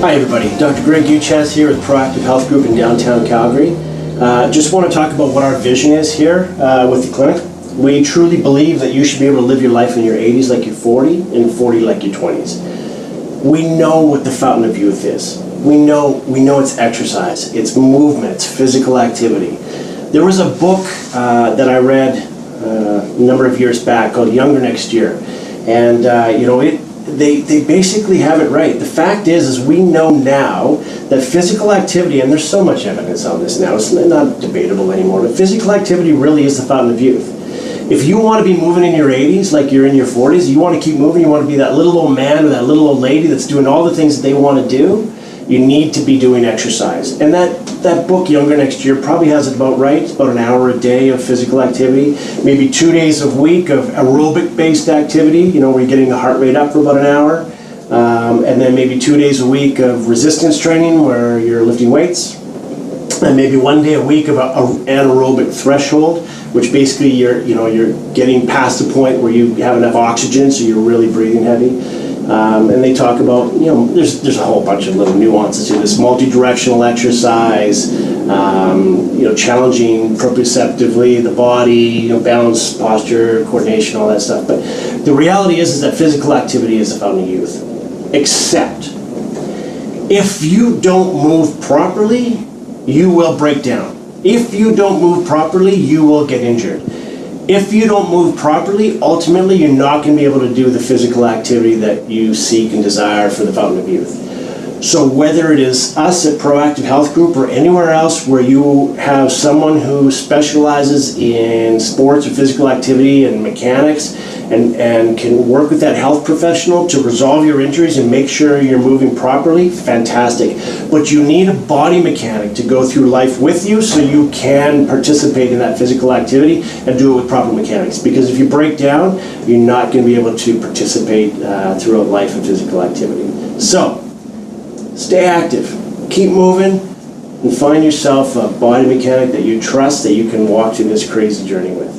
Hi everybody, Dr. Greg Uchas here with ProActive Health Group in downtown Calgary. Just want to talk about what our vision is here with the clinic. We truly believe that you should be able to live your life in your 80s like you're 40 and 40 like your 20s. We know what the fountain of youth is. We know it's exercise, it's movement, it's physical activity. There was a book that I read a number of years back called Younger Next Year, and they basically have it right. The fact is we know now that physical activity, and there's so much evidence on this now, it's not debatable anymore, but physical activity really is the fountain of youth. If you want to be moving in your 80s like you're in your 40s, you want to keep moving, you want to be that little old man or that little old lady that's doing all the things that they want to do, you need to be doing exercise. And that book, Younger Next Year, probably has it about right. It's about an hour a day of physical activity, maybe 2 days a week of aerobic-based activity, where you're getting the heart rate up for about an hour, and then maybe 2 days a week of resistance training where you're lifting weights, and maybe 1 day a week of an anaerobic threshold, which basically you're getting past the point where you have enough oxygen, so you're really breathing heavy. And they talk about, there's a whole bunch of little nuances to this, multi-directional exercise, challenging proprioceptively the body, balance, posture, coordination, all that stuff. But the reality is that physical activity is the fountain of youth. Except, if you don't move properly, you will break down. If you don't move properly, you will get injured. If you don't move properly, ultimately you're not going to be able to do the physical activity that you seek and desire for the fountain of youth. So whether it is us at ProActive Health Group or anywhere else where you have someone who specializes in sports or physical activity and mechanics and can work with that health professional to resolve your injuries and make sure you're moving properly, fantastic. But you need a body mechanic to go through life with you so you can participate in that physical activity and do it with proper mechanics. Because if you break down, you're not going to be able to participate throughout life in physical activity. So, stay active, keep moving, and find yourself a body mechanic that you trust that you can walk through this crazy journey with.